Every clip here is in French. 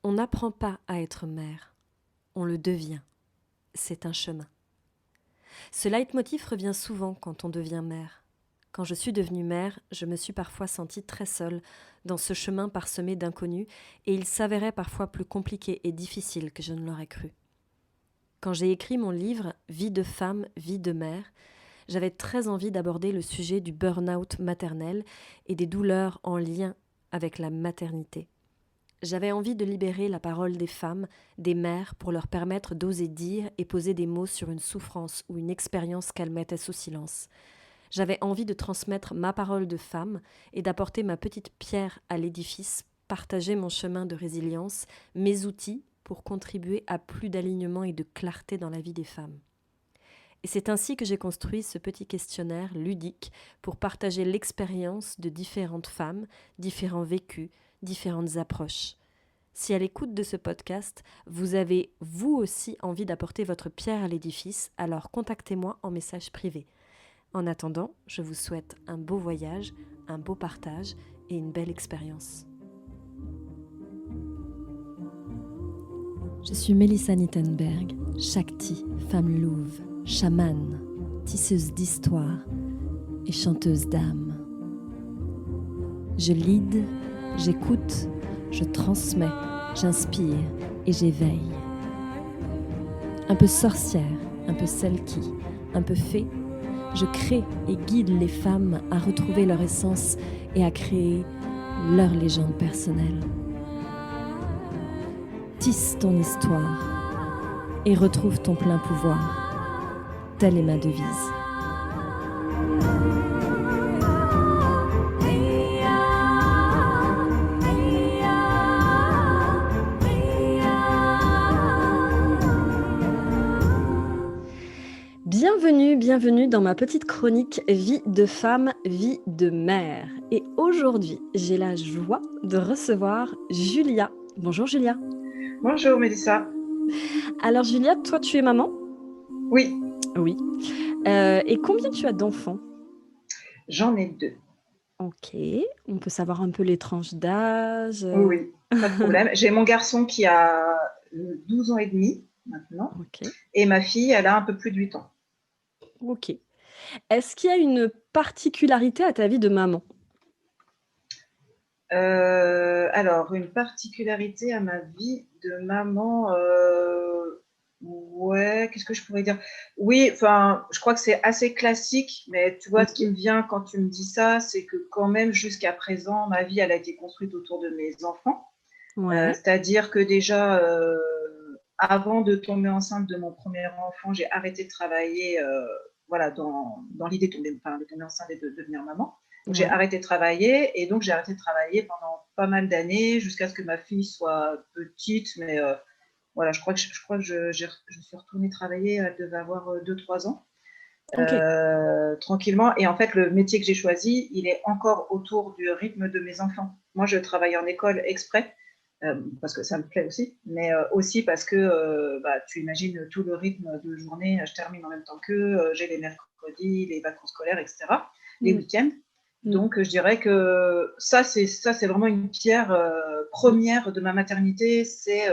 On n'apprend pas à être mère, on le devient. C'est un chemin. Ce leitmotiv revient souvent quand on devient mère. Quand je suis devenue mère, je me suis parfois sentie très seule dans ce chemin parsemé d'inconnus et il s'avérait parfois plus compliqué et difficile que je ne l'aurais cru. Quand j'ai écrit mon livre « Vie de femme, vie de mère », j'avais très envie d'aborder le sujet du burn-out maternel et des douleurs en lien avec la maternité. J'avais envie de libérer la parole des femmes, des mères, pour leur permettre d'oser dire et poser des mots sur une souffrance ou une expérience qu'elles mettaient sous silence. J'avais envie de transmettre ma parole de femme et d'apporter ma petite pierre à l'édifice, partager mon chemin de résilience, mes outils pour contribuer à plus d'alignement et de clarté dans la vie des femmes. Et c'est ainsi que j'ai construit ce petit questionnaire ludique pour partager l'expérience de différentes femmes, différents vécus, différentes approches. Si à l'écoute de ce podcast, vous avez vous aussi envie d'apporter votre pierre à l'édifice, alors contactez-moi en message privé. En attendant, je vous souhaite un beau voyage, un beau partage et une belle expérience. Je suis Mélissa Nittenberg, Shakti, femme louve, chamane, tisseuse d'histoire et chanteuse d'âme. Je lead, j'écoute, je transmets, j'inspire et j'éveille. Un peu sorcière, un peu celle qui, un peu fée, je crée et guide les femmes à retrouver leur essence et à créer leur légende personnelle. Tisse ton histoire et retrouve ton plein pouvoir. Telle est ma devise. Bienvenue dans ma petite chronique Vie de femme, vie de mère. Et aujourd'hui, j'ai la joie de recevoir Julia. Bonjour Julia. Bonjour Mélissa. Alors Julia, toi tu es maman ? Oui, Oui. Et combien tu as d'enfants ? j'en ai 2. Ok. On peut savoir un peu les tranches d'âge ? Oui, pas de problème. J'ai mon garçon qui a 12 ans et demi maintenant Ok. et ma fille, elle a un peu plus de 8 ans. Ok. Est-ce qu'il y a une particularité à ta vie de maman ? Alors, une particularité à ma vie de maman, ouais, qu'est-ce que je pourrais dire? Oui, enfin, je crois que c'est assez classique, mais tu vois, ce qui me vient quand tu me dis ça, c'est que quand même, jusqu'à présent, ma vie, elle a été construite autour de mes enfants. Ouais. C'est-à-dire que déjà, avant de tomber enceinte de mon premier enfant, j'ai arrêté de travailler voilà, dans l'idée de tomber enceinte et de devenir maman. Donc, j'ai Ouais. arrêté de travailler et donc j'ai arrêté de travailler pendant pas mal d'années jusqu'à ce que ma fille soit petite. Mais voilà, je crois que je suis retournée travailler, elle devait avoir 2-3 ans. Ok. Tranquillement. Et en fait, le métier que j'ai choisi, il est encore autour du rythme de mes enfants. Moi, je travaille en école exprès, parce que ça me plaît aussi, mais aussi parce que tu imagines tout le rythme de journée, je termine en même temps qu'eux, j'ai les mercredis, les vacances scolaires, etc., les week-ends. Donc, je dirais que ça, c'est vraiment une pierre première de ma maternité, c'est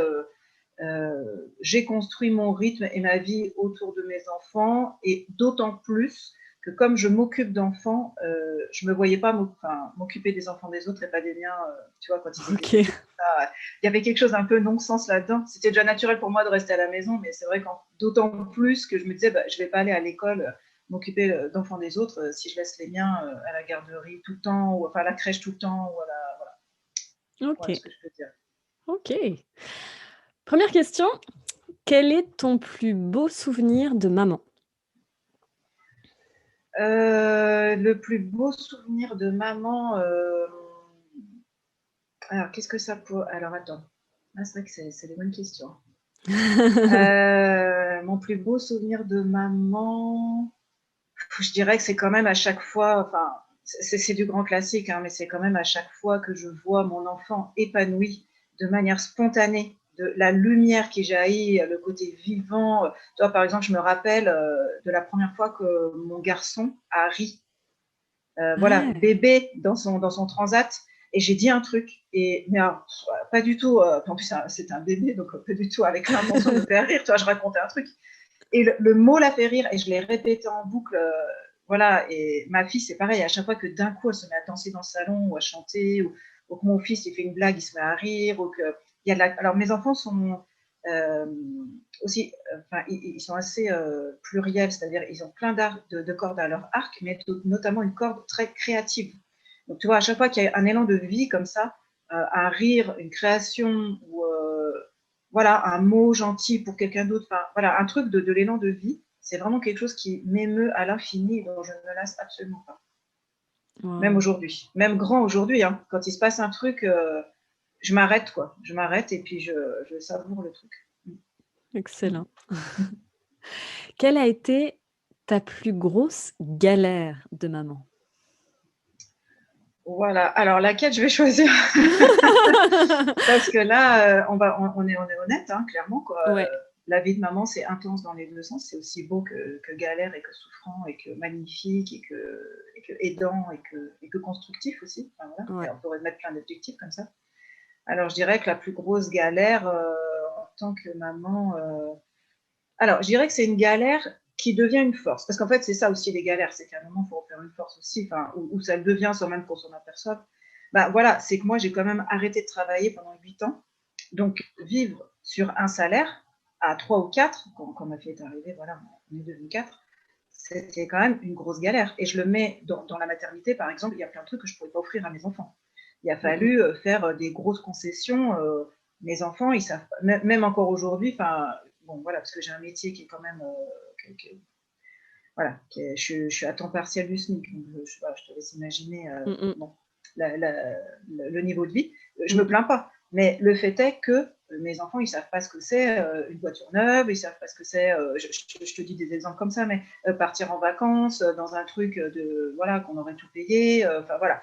j'ai construit mon rythme et ma vie autour de mes enfants, et d'autant plus que comme je m'occupe d'enfants, je me voyais pas m'occuper des enfants des autres et pas des miens, tu vois, quand ils étaient Ok. petits. Il y avait quelque chose un peu non-sens là-dedans. C'était déjà naturel pour moi de rester à la maison, mais c'est vrai d'autant plus que je me disais, je vais pas aller à l'école m'occuper d'enfants des autres si je laisse les miens à la garderie tout le temps, ou enfin à la crèche tout le temps, ou à voilà ce Ok. que je peux dire. Ok. Première question. Quel est ton plus beau souvenir de maman ? Le plus beau souvenir de maman, alors qu'est-ce que ça peut... Alors attends, c'est vrai que c'est des bonnes questions. Mon plus beau souvenir de maman, je dirais que c'est quand même à chaque fois, enfin, c'est du grand classique, hein, mais c'est quand même à chaque fois que je vois mon enfant épanoui de manière spontanée, de la lumière qui jaillit, le côté vivant. Toi, par exemple, je me rappelle de la première fois que mon garçon a ri. Voilà, Ah, bébé dans son transat. et j'ai dit un truc, mais alors, pas du tout, en plus c'était un bébé, donc pas du tout avec l'intention de me faire rire, tu vois, je racontais un truc, et le mot l'a fait rire, et je l'ai répété en boucle, voilà, et ma fille c'est pareil, à chaque fois que d'un coup elle se met à danser dans le salon, ou à chanter, ou que mon fils il fait une blague, il se met à rire, ou que, il y a de la... Alors mes enfants sont aussi, enfin, ils sont assez pluriels, c'est-à-dire ils ont plein de cordes à leur arc, mais notamment une corde très créative. Donc tu vois, à chaque fois qu'il y a un élan de vie comme ça, un rire, une création, ou voilà, un mot gentil pour quelqu'un d'autre, enfin voilà, un truc de l'élan de vie, c'est vraiment quelque chose qui m'émeut à l'infini et dont je ne me lasse absolument pas. Même Wow. aujourd'hui, même grand aujourd'hui, hein, quand il se passe un truc, je m'arrête quoi, je m'arrête et puis je savoure le truc. Excellent. Quelle a été ta plus grosse galère de maman? Voilà, alors laquelle je vais choisir? Parce que là, on est honnête, hein, clairement, quoi. Ouais, La vie de maman, c'est intense dans les deux sens. C'est aussi beau que galère et que souffrant et que magnifique et que aidant et que constructif aussi. Enfin, voilà. Et ouais. on pourrait mettre plein d'objectifs comme ça. Alors, je dirais que la plus grosse galère en tant que maman, alors, je dirais que c'est une galère qui devient une force. Parce qu'en fait, c'est ça aussi les galères, c'est qu'à un moment, il faut en faire une force aussi, enfin, ou ça le devient sans même qu'on s'en aperçoive. Bah voilà, c'est que moi, j'ai quand même arrêté de travailler pendant 8 ans. Donc, vivre sur un salaire à 3 ou 4, quand ma fille est arrivée, voilà, on est devenu 4, c'était quand même une grosse galère. Et je le mets dans la maternité, par exemple, il y a plein de trucs que je ne pouvais pas offrir à mes enfants. Il a Mmh mh. fallu faire des grosses concessions. Mes enfants, ils savent pas, même encore aujourd'hui, enfin, bon, voilà, parce que j'ai un métier qui est quand même, voilà, je suis à temps partiel du SMIC, donc voilà, je te laisse imaginer Mmh mh. bon, le niveau de vie. Je Mmh me mh. plains pas, mais le fait est que mes enfants, ils savent pas ce que c'est une voiture neuve, ils savent pas ce que c'est. Je te dis des exemples comme ça, mais partir en vacances dans un truc de voilà qu'on aurait tout payé. Enfin voilà,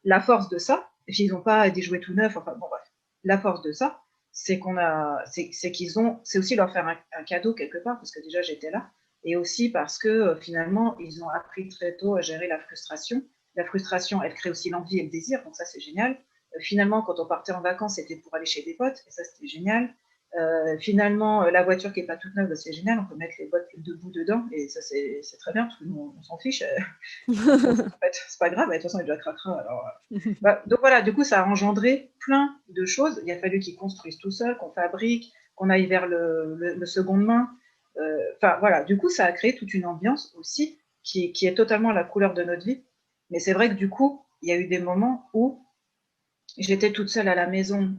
la force de ça, et puis ils n'ont pas des jouets tout neufs. Enfin bon bref, la force de ça, c'est qu'ils ont, c'est aussi leur faire un cadeau quelque part parce que déjà j'étais là, et aussi parce que finalement ils ont appris très tôt à gérer la frustration. La frustration, elle crée aussi l'envie et le désir, donc ça c'est génial. Finalement, quand on partait en vacances, c'était pour aller chez des potes, et ça c'était génial. Finalement, la voiture qui n'est pas toute neuve, c'est génial, on peut mettre les bottes debout dedans, et ça c'est très bien, parce que nous on s'en fiche. En fait, c'est pas grave, de toute façon il est déjà cracra, alors bah, donc voilà, du coup, ça a engendré plein de choses. Il a fallu qu'ils construisent tout seuls, qu'on fabrique, qu'on aille vers le seconde main. Enfin, voilà, du coup, ça a créé toute une ambiance aussi qui est totalement la couleur de notre vie. Mais c'est vrai que du coup, il y a eu des moments où j'étais toute seule à la maison.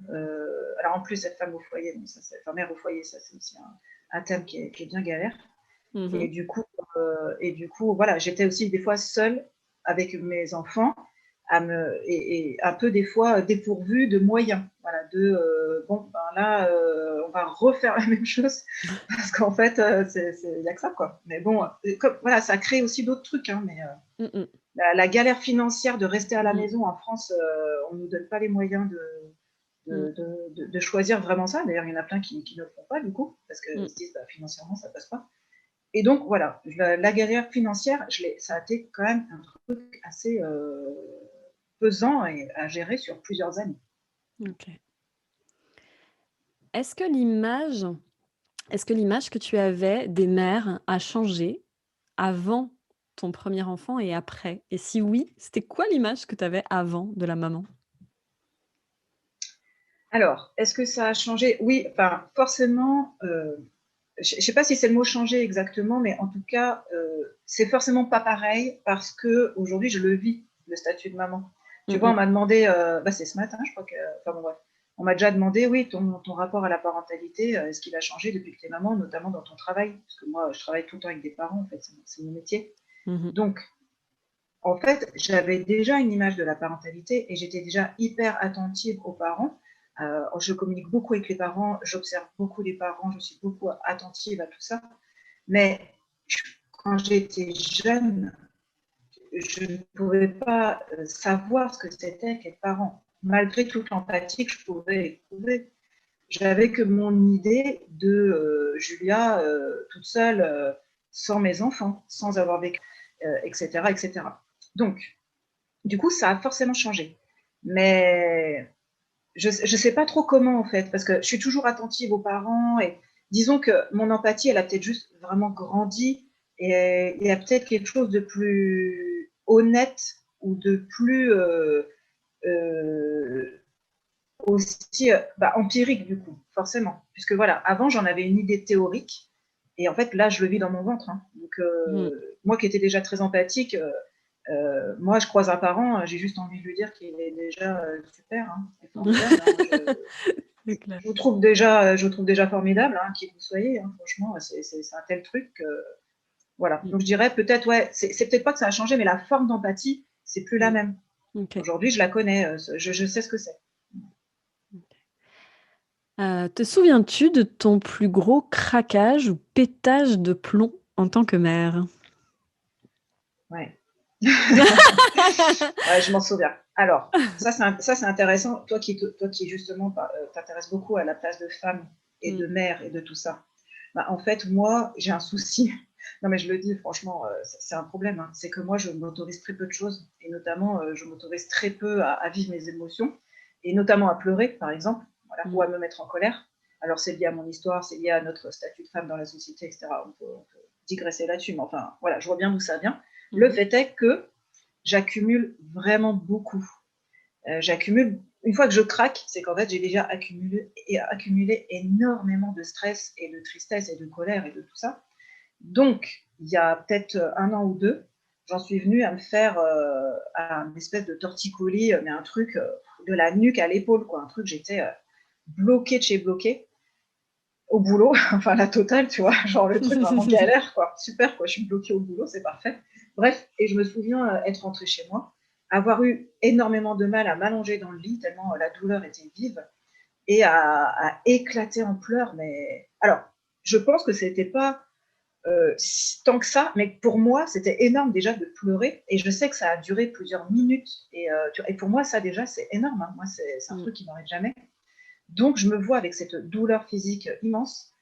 Alors en plus, être femme au foyer, donc ça, enfin, mère au foyer, ça c'est aussi un thème qui est bien galère. Mmh Et mh. du coup, voilà, j'étais aussi des fois seule avec mes enfants, et un peu des fois dépourvue de moyens. Voilà, bon, ben là, on va refaire la même chose parce qu'en fait, il n'y a que ça, quoi. Mais bon, comme, voilà, ça crée aussi d'autres trucs, hein, mais Mmh mh. la galère financière de rester à la Mmh. maison en France, on ne nous donne pas les moyens Mmh. de choisir vraiment ça. D'ailleurs, il y en a plein qui ne le font pas, du coup, parce qu'ils Mmh. se disent, bah, financièrement, ça passe pas. Et donc, voilà, la galère financière, ça a été quand même un truc assez pesant à gérer sur plusieurs années. OK. Est-ce que l'image est-ce que l'image que tu avais des mères a changé avant ton premier enfant et après? Et si oui, c'était quoi l'image que tu avais avant de la maman? Alors, est-ce que ça a changé? Oui, enfin, forcément, je ne sais pas si c'est le mot changer exactement, mais en tout cas, c'est forcément pas pareil parce que aujourd'hui, je le vis, le statut de maman. Tu Mmh vois, on mh. m'a demandé, bah, c'est ce matin, je crois que, enfin bon, bref, on m'a déjà demandé, oui, ton rapport à la parentalité, est-ce qu'il a changé depuis que tu es maman, notamment dans ton travail? Parce que moi, je travaille tout le temps avec des parents, en fait, c'est mon métier. Mmh mh. Donc, en fait, j'avais déjà une image de la parentalité et j'étais déjà hyper attentive aux parents. Je communique beaucoup avec les parents, j'observe beaucoup les parents, je suis beaucoup attentive à tout ça. Mais quand j'étais jeune, je ne pouvais pas savoir ce que c'était qu'être parent, malgré toute l'empathie que je pouvais éprouver. J'avais que mon idée de Julia toute seule, sans mes enfants, sans avoir vécu, etc., etc. Donc, du coup, ça a forcément changé. Mais je sais pas trop comment, en fait, parce que je suis toujours attentive aux parents et disons que mon empathie, elle a peut-être juste vraiment grandi et il y a peut-être quelque chose de plus honnête ou de plus aussi empirique du coup, forcément. Puisque voilà, avant j'en avais une idée théorique et en fait là je le vis dans mon ventre. Hein. Donc Mm. moi qui étais déjà très empathique, moi je croise un parent, j'ai juste envie de lui dire qu'il est déjà super, hein, c'est formidable. Hein. C'est clair. Je vous trouve déjà formidable, hein, qui vous soyez. Hein, franchement, c'est un tel truc. Voilà. Mm. Donc je dirais peut-être, ouais, c'est peut-être pas que ça a changé, mais la forme d'empathie, c'est plus la Mm. même. Ok. Aujourd'hui, je la connais, je sais ce que c'est. Te souviens-tu de ton plus gros craquage ou pétage de plomb en tant que mère? Ouais. Ouais, je m'en souviens. Alors, ça c'est intéressant. Toi qui justement t'intéresses beaucoup à la place de femme et Mm. de mère et de tout ça. Bah, en fait, moi, j'ai un souci. Non, mais je le dis, franchement, c'est un problème. Hein. C'est que moi, je m'autorise très peu de choses. Et notamment, je m'autorise très peu à vivre mes émotions. Et notamment à pleurer, par exemple, voilà, ou Mm. à me mettre en colère. Alors, c'est lié à mon histoire, c'est lié à notre statut de femme dans la société, etc. On peut digresser là-dessus. Mais enfin, voilà, je vois bien d'où ça vient. Le Mhm. fait est que j'accumule vraiment beaucoup. J'accumule, une fois que je craque, c'est qu'en fait, j'ai déjà accumulé énormément de stress et de tristesse et de colère et de tout ça. Donc, il y a peut-être un an ou deux, j'en suis venue à me faire un espèce de torticolis, mais un truc de la nuque à l'épaule, quoi. Un truc, j'étais bloquée de chez bloquée au boulot, enfin la totale, tu vois, genre le truc vraiment galère, quoi. Super, quoi, je suis bloquée au boulot, c'est parfait. Bref, et je me souviens être rentrée chez moi, avoir eu énormément de mal à m'allonger dans le lit, tellement la douleur était vive, et à éclater en pleurs. Mais alors, je pense que c'était pas tant que ça, mais pour moi, c'était énorme déjà de pleurer, et je sais que ça a duré plusieurs minutes, et pour moi, ça déjà, c'est énorme. Hein. Moi, c'est un Mm. truc qui m'arrive jamais. Donc, je me vois avec cette douleur physique immense,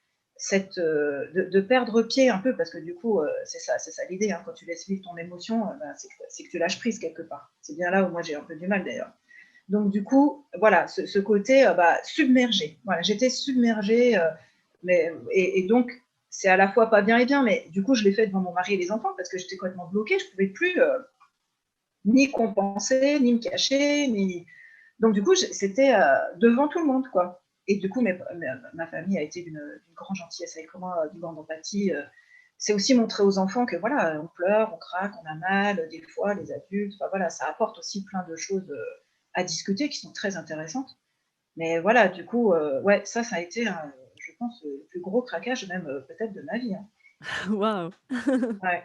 de perdre pied un peu, parce que du coup, c'est ça l'idée, hein, quand tu laisses vivre ton émotion, c'est que tu lâches prise quelque part. C'est bien là où moi j'ai un peu du mal d'ailleurs. Donc, du coup, voilà, ce côté submergé. Voilà, j'étais submergée, et donc, c'est à la fois pas bien et bien, mais du coup, je l'ai fait devant mon mari et les enfants parce que j'étais complètement bloquée, je pouvais plus ni compenser, ni me cacher, ni donc du coup, c'était devant tout le monde, quoi. Et du coup, ma famille a été d'une grande gentillesse avec moi, d'une grande empathie. C'est aussi montrer aux enfants que voilà, on pleure, on craque, on a mal, des fois, les adultes. Enfin, voilà, ça apporte aussi plein de choses à discuter qui sont très intéressantes. Mais voilà, du coup, ouais, ça a été, je pense, le plus gros craquage même peut-être de ma vie. Hein. Waouh! Ouais.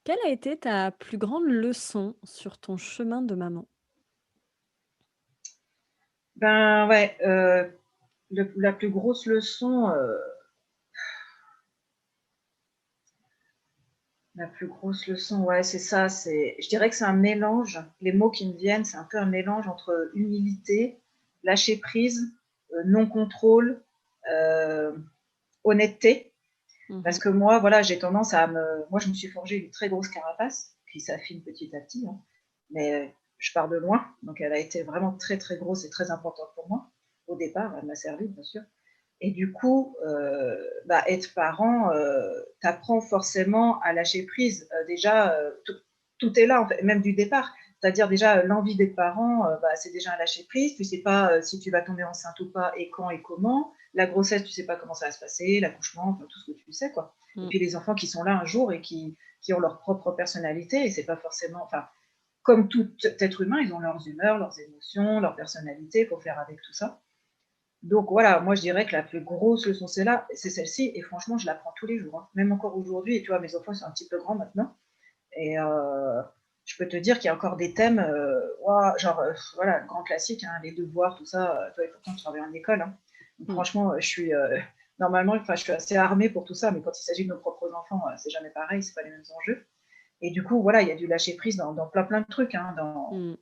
Quelle a été ta plus grande leçon sur ton chemin de maman? Ben ouais, la plus grosse leçon, la plus grosse leçon, ouais, c'est ça. Je dirais que c'est un mélange. Les mots qui me viennent, c'est un peu un mélange entre humilité, lâcher prise, non-contrôle, euh, honnêteté. Parce Mmh. que moi, voilà, j'ai tendance à moi, je me suis forgé une très grosse carapace qui s'affine petit à petit. Hein. Mais je pars de loin, donc elle a été vraiment très très grosse et très importante pour moi. Au départ, elle m'a servi, bien sûr. Et du coup, être parent, t'apprends forcément à lâcher prise. Déjà, tout est là, en fait, même du départ. C'est-à-dire déjà l'envie d'être parent, c'est déjà un lâcher prise. Tu sais pas si tu vas tomber enceinte ou pas, et quand et comment. La grossesse, tu sais pas comment ça va se passer, l'accouchement, enfin, tout ce que tu sais, quoi. Et Mmh. puis les enfants qui sont là un jour et qui ont leur propre personnalité, et c'est pas forcément, enfin, comme tout être humain, ils ont leurs humeurs, leurs émotions, leur personnalité, il faut faire avec tout ça. Donc voilà, moi je dirais que la plus grosse leçon c'est celle-ci, et franchement je l'apprends tous les jours, hein. Même encore aujourd'hui, et tu vois, mes enfants sont un petit peu grands maintenant, et je peux te dire qu'il y a encore des thèmes, ouah, genre, voilà, le grand classique, hein, les devoirs, tout ça, toi et pourtant je travaille en école, hein. Donc Mmh. franchement, je suis, normalement, enfin je suis assez armée pour tout ça, mais quand il s'agit de nos propres enfants, c'est jamais pareil, c'est pas les mêmes enjeux. Et du coup, voilà, il y a du lâcher prise dans plein de trucs, hein, Mmh.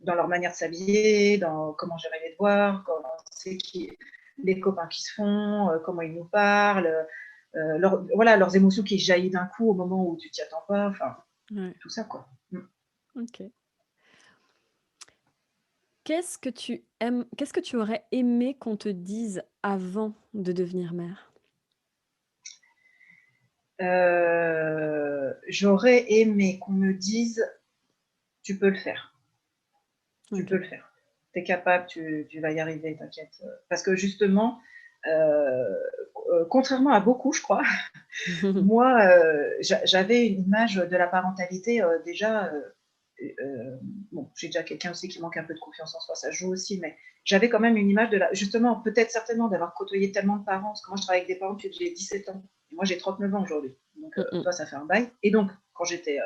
dans leur manière de s'habiller, dans comment gérer les devoirs, comment c'est les copains qui se font, comment ils nous parlent, voilà, leurs émotions qui jaillissent d'un coup au moment où tu t'y attends pas, enfin, Ouais. tout ça, quoi. Mm. OK. Qu'est-ce que tu aurais aimé qu'on te dise avant de devenir mère? J'aurais aimé qu'on me dise: «Tu peux le faire, tu peux OK. le faire. Tu es capable, tu vas y arriver, t'inquiète». Parce que justement, heu, contrairement à beaucoup, je crois, moi, j'avais une image de la parentalité, déjà, bon, j'ai déjà quelqu'un aussi qui manque un peu de confiance en soi, ça joue aussi, mais j'avais quand même une image de la justement, peut-être certainement d'avoir côtoyé tellement de parents, parce que moi je travaille avec des parents depuis que j'ai 17 ans. Et moi j'ai 39 ans aujourd'hui, donc Mmh mh. toi ça fait un bail. Et donc quand j'étais,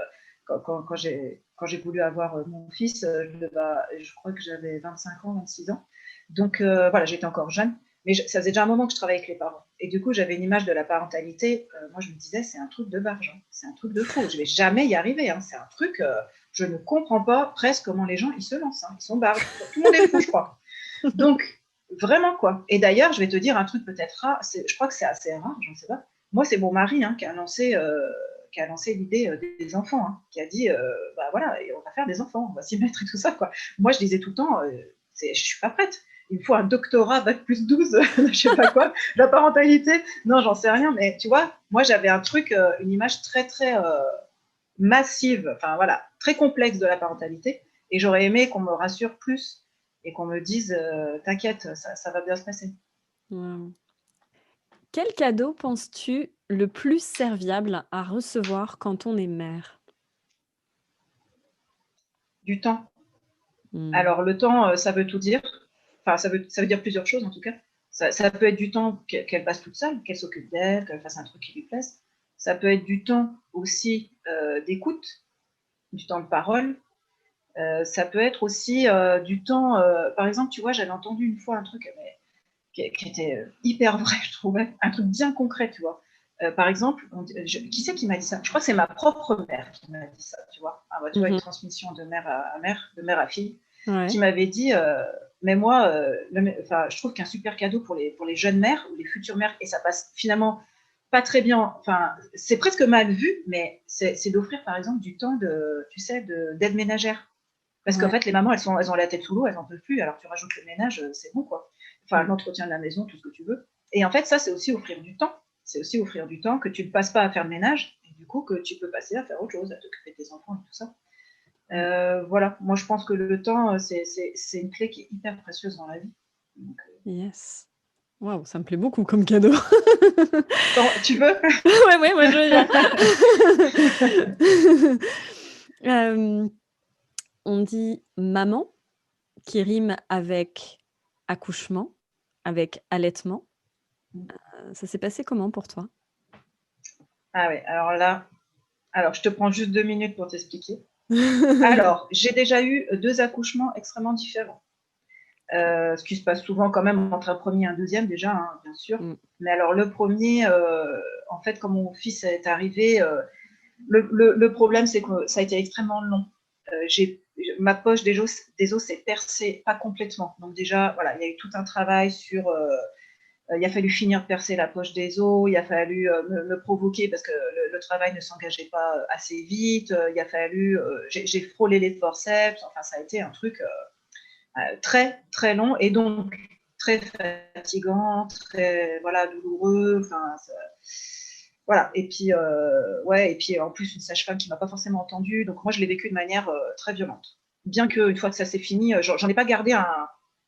quand j'ai voulu avoir mon fils, je crois que j'avais 25 ans, 26 ans. Donc voilà, j'étais encore jeune, mais ça faisait déjà un moment que je travaillais avec les parents. Et du coup, j'avais une image de la parentalité. Moi, je me disais, c'est un truc de barge, hein. C'est un truc de fou. Je vais jamais y arriver, hein. C'est un truc. Je ne comprends pas presque comment les gens ils se lancent, hein. Ils sont barges. Tout le monde est fou, je crois. Donc, vraiment, quoi. Et d'ailleurs, je vais te dire un truc peut-être rare. Je crois que c'est assez rare, je ne sais pas. Moi, c'est mon mari, hein, qui a lancé l'idée des enfants, hein, qui a dit bah voilà, on va faire des enfants, on va s'y mettre et tout ça, quoi. Moi, je disais tout le temps, je suis pas prête. Il me faut un doctorat bac plus 12, je sais pas quoi, la parentalité. Non, j'en sais rien, mais tu vois, moi, j'avais un truc, une image très, très massive, enfin voilà, très complexe de la parentalité. Et j'aurais aimé qu'on me rassure plus et qu'on me dise t'inquiète, ça va bien se passer. Waouh. Quel cadeau penses-tu le plus serviable à recevoir quand on est mère? Du temps. Mmh. Alors le temps, ça veut tout dire. Enfin, ça veut dire plusieurs choses en tout cas. Ça peut être du temps qu'elle passe toute seule, qu'elle s'occupe d'elle, qu'elle fasse un truc qui lui plaise. Ça peut être du temps aussi d'écoute, du temps de parole. Ça peut être aussi du temps. Par exemple, tu vois, j'avais entendu une fois un truc qui était hyper vrai, je trouvais, un truc bien concret, tu vois. Par exemple, qui c'est qui m'a dit ça? Je crois que c'est ma propre mère qui m'a dit ça, tu vois. Ah, bah, tu vois, une Mmh. transmission de mère à mère, de mère à fille, qui Ouais. m'avait dit mais moi, je trouve qu'un super cadeau pour les jeunes mères ou les futures mères, et ça passe finalement pas très bien, enfin, c'est presque mal vu, mais c'est d'offrir par exemple du temps tu sais, d'aide ménagère. Parce qu'en Ouais. fait, les mamans, elles ont la tête sous l'eau, elles n'en peuvent plus. Alors tu rajoutes le ménage, c'est bon, quoi. Enfin, Mmh. l'entretien de la maison, tout ce que tu veux. Et en fait, ça, c'est aussi offrir du temps. C'est aussi offrir du temps que tu ne passes pas à faire le ménage, et du coup, que tu peux passer à faire autre chose, à t'occuper de tes enfants et tout ça. Mmh. Voilà, moi, je pense que le temps, c'est une clé qui est hyper précieuse dans la vie. Donc, Yes. Waouh, ça me plaît beaucoup comme cadeau. tu veux? Ouais, ouais, moi je veux bien. On dit maman qui rime avec accouchement, avec allaitement. Ça s'est passé comment pour toi? Ah ouais, alors là, alors je te prends juste 2 minutes pour t'expliquer. Alors, j'ai déjà eu 2 accouchements extrêmement différents. Ce qui se passe souvent quand même entre un premier et un deuxième déjà, hein, bien sûr. Mmh. Mais alors le premier, en fait, quand mon fils est arrivé, le problème, c'est que ça a été extrêmement long. Ma poche des os s'est percée, pas complètement. Donc déjà, voilà, il y a eu tout un travail sur. Il a fallu finir de percer la poche des os, il a fallu me provoquer parce que le travail ne s'engageait pas assez vite, il a fallu, j'ai frôlé les forceps, enfin ça a été un truc très très long et donc très fatigant, très voilà douloureux. Enfin, voilà. Et puis ouais, et puis en plus une sage-femme qui m'a pas forcément entendue. Donc moi je l'ai vécu de manière très violente. Bien que une fois que ça s'est fini, j'en ai pas gardé un.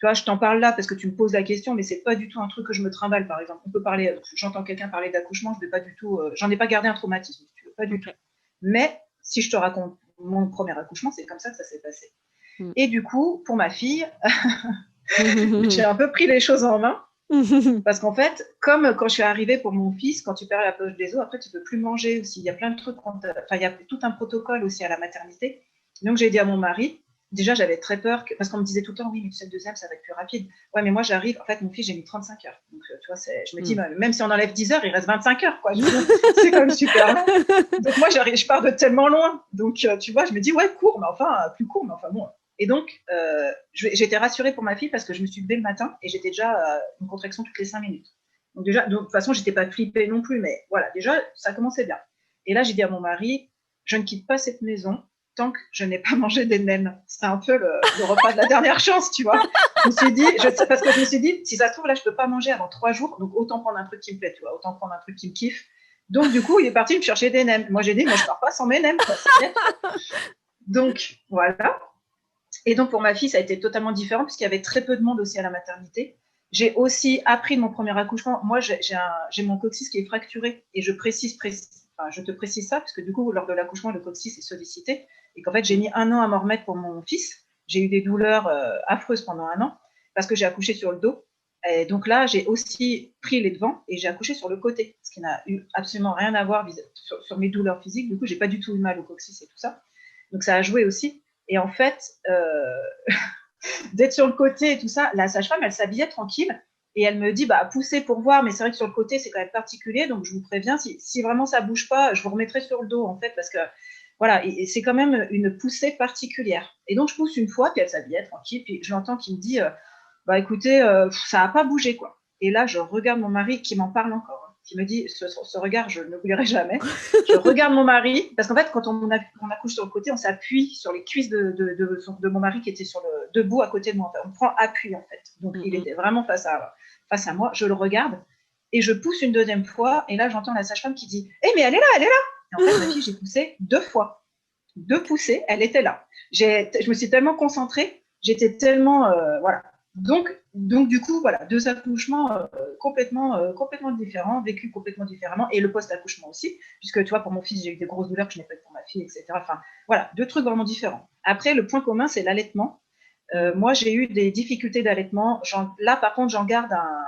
Tu vois, je t'en parle là parce que tu me poses la question, mais c'est pas du tout un truc que je me trimballe. Par exemple, on peut parler. J'entends quelqu'un parler d'accouchement, je vais pas du tout. J'en ai pas gardé un traumatisme, si tu veux, pas du tout. OK. Mais si je te raconte mon premier accouchement, c'est comme ça que ça s'est passé. Mmh. Et du coup, pour ma fille, j'ai un peu pris les choses en main. Parce qu'en fait, comme quand je suis arrivée pour mon fils, quand tu perds la poche des os, après tu peux plus manger aussi. Il y a plein de trucs, enfin il y a tout un protocole aussi à la maternité. Donc j'ai dit à mon mari, déjà j'avais très peur, parce qu'on me disait tout le temps, oui, mais tu sais, le deuxième, ça va être plus rapide. Ouais, mais moi j'arrive, en fait mon fils, j'ai mis 35 heures. Donc tu vois, je me dis, Mmh. même si on enlève 10 heures, il reste 25 heures, quoi. Je veux dire, c'est quand même super long. Donc moi je pars de tellement loin. Donc tu vois, je me dis, ouais, court, mais enfin, plus court, mais enfin bon. Et donc, j'étais rassurée pour ma fille parce que je me suis levée le matin et j'étais déjà une contraction toutes les 5 minutes. Donc déjà, de toute façon, j'étais pas flippée non plus, mais voilà, déjà, ça commençait bien. Et là, j'ai dit à mon mari, je ne quitte pas cette maison tant que je n'ai pas mangé des nems. C'est un peu le repas de la dernière chance, tu vois. Je me suis dit, parce que je me suis dit, si ça se trouve, là, je peux pas manger avant 3 jours, donc autant prendre un truc qui me plaît, tu vois, autant prendre un truc qui me kiffe. Donc, du coup, il est parti me chercher des nems. Moi, j'ai dit, moi, je pars pas sans mes nems, quoi, c'est net. Donc, voilà. Et donc, pour ma fille, ça a été totalement différent, puisqu'il y avait très peu de monde aussi à la maternité. J'ai aussi appris de mon premier accouchement. Moi, j'ai mon coccyx qui est fracturé. Et je te précise ça, parce que du coup, lors de l'accouchement, le coccyx est sollicité. Et qu'en fait, j'ai mis 1 an à m'en remettre pour mon fils. J'ai eu des douleurs affreuses pendant 1 an, parce que j'ai accouché sur le dos. Et donc là, j'ai aussi pris les devants et j'ai accouché sur le côté, ce qui n'a eu absolument rien à voir sur mes douleurs physiques. Du coup, j'ai pas du tout eu mal au coccyx et tout ça. Donc ça a joué aussi. Et en fait, d'être sur le côté et tout ça, la sage-femme, elle s'habillait tranquille et elle me dit, bah, poussez pour voir, mais c'est vrai que sur le côté, c'est quand même particulier, donc je vous préviens, si vraiment ça bouge pas, je vous remettrai sur le dos, en fait, parce que, voilà, et c'est quand même une poussée particulière. Et donc, je pousse une fois, puis elle s'habillait tranquille, puis je l'entends qui me dit, bah, écoutez, ça n'a pas bougé, quoi. Et là, je regarde mon mari qui m'en parle encore, hein, qui me dit, ce regard, je ne l'oublierai jamais. Je regarde mon mari, parce qu'en fait, quand on accouche sur le côté, on s'appuie sur les cuisses de mon mari qui était debout à côté de moi. On prend appui, en fait. Donc, il était vraiment face à moi. Je le regarde et je pousse une 2e fois. Et là, j'entends la sage-femme qui dit, mais elle est là, elle est là. Et en fait, ma fille, j'ai poussé 2 fois. 2 poussées, elle était là. Je me suis tellement concentrée, j'étais tellement, voilà. Donc, du coup, voilà, 2 accouchements complètement différents, vécus complètement différemment, et le post-accouchement aussi, puisque tu vois, pour mon fils, j'ai eu des grosses douleurs que je n'ai pas eu pour ma fille, etc. Enfin, voilà, 2 trucs vraiment différents. Après, le point commun, c'est l'allaitement. Moi, j'ai eu des difficultés d'allaitement. Là, par contre, j'en garde un.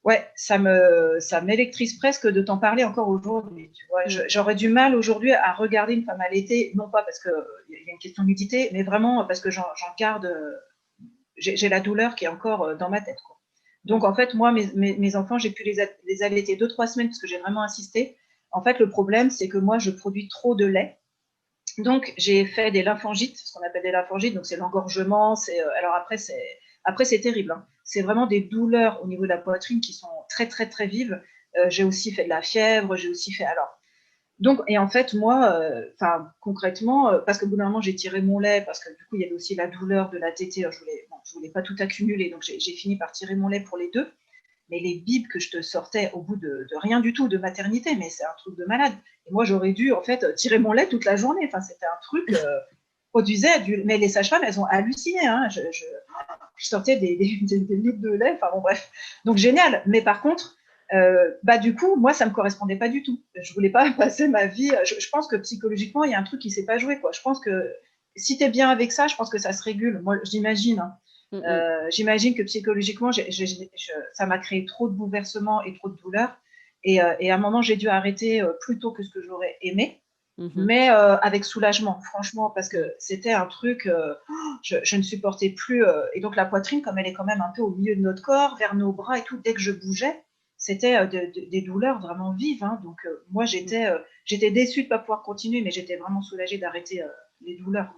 Ouais, ça m'électrise presque de t'en parler encore aujourd'hui. Tu vois, j'aurais du mal aujourd'hui à regarder une femme allaitée, non pas parce qu'il y a une question de nudité, mais vraiment parce que j'en garde. J'ai la douleur qui est encore dans ma tête, quoi. Donc, en fait, moi, mes enfants, j'ai pu les allaiter 2-3 semaines parce que j'ai vraiment insisté. En fait, le problème, c'est que moi, je produis trop de lait. Donc, j'ai fait des lymphangites, ce qu'on appelle des lymphangites. Donc, c'est l'engorgement. Alors, après, c'est terrible, hein. C'est vraiment des douleurs au niveau de la poitrine qui sont très, très, très vives. J'ai aussi fait de la fièvre. J'ai aussi fait. Alors, donc, et en fait, moi, concrètement, parce qu'au bout d'un moment, j'ai tiré mon lait, parce que du coup, il y avait aussi la douleur de la tétée. Je voulais pas tout accumuler, donc j'ai fini par tirer mon lait pour les 2. Mais les bibes que je te sortais au bout de rien du tout, de maternité, mais c'est un truc de malade. Et moi, j'aurais dû, en fait, tirer mon lait toute la journée. Enfin, c'était un truc, produisait mais les sages-femmes, elles ont halluciné, hein. Je sortais des litres de lait, enfin bon, bref. Donc, génial. Mais par contre, du coup, moi, ça me correspondait pas du tout. Je voulais pas passer ma vie. Je pense que psychologiquement, il y a un truc qui s'est pas joué, quoi. Je pense que si tu es bien avec ça, je pense que ça se régule. Moi, j'imagine, hein. J'imagine que psychologiquement, ça m'a créé trop de bouleversements et trop de douleurs. Et à un moment, j'ai dû arrêter plus tôt que ce que j'aurais aimé, mais avec soulagement, franchement, parce que c'était un truc, je ne supportais plus. Et donc, la poitrine, comme elle est quand même un peu au milieu de notre corps, vers nos bras et tout, dès que je bougeais, c'était des douleurs vraiment vives, hein. Donc, moi, j'étais déçue de ne pas pouvoir continuer, mais j'étais vraiment soulagée d'arrêter les douleurs.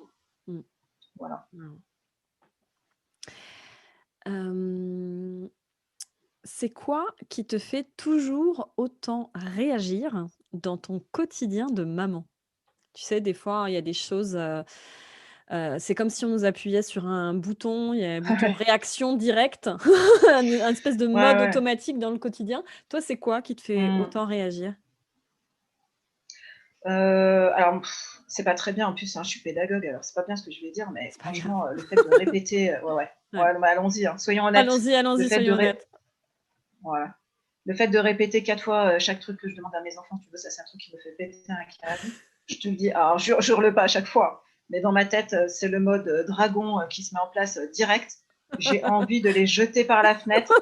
Voilà. C'est quoi qui te fait toujours autant réagir dans ton quotidien de maman? Tu sais, des fois, il y a des choses, c'est comme si on nous appuyait sur un bouton, il y a un bouton réaction directe, un espèce de mode Ouais. automatique dans le quotidien. Toi, c'est quoi qui te fait autant réagir? Alors, c'est pas très bien. En plus, hein, je suis pédagogue, alors c'est pas bien ce que je vais dire, mais franchement, le fait de répéter, ouais, mais allons-y, hein, soyons honnêtes. Allons-y, soyons honnêtes. Voilà. Le fait de répéter 4 fois chaque truc que je demande à mes enfants, tu vois, ça, c'est un truc qui me fait péter un câble. Je te le dis, alors, jure-le pas à chaque fois, mais dans ma tête, c'est le mode dragon qui se met en place direct. J'ai envie de les jeter par la fenêtre.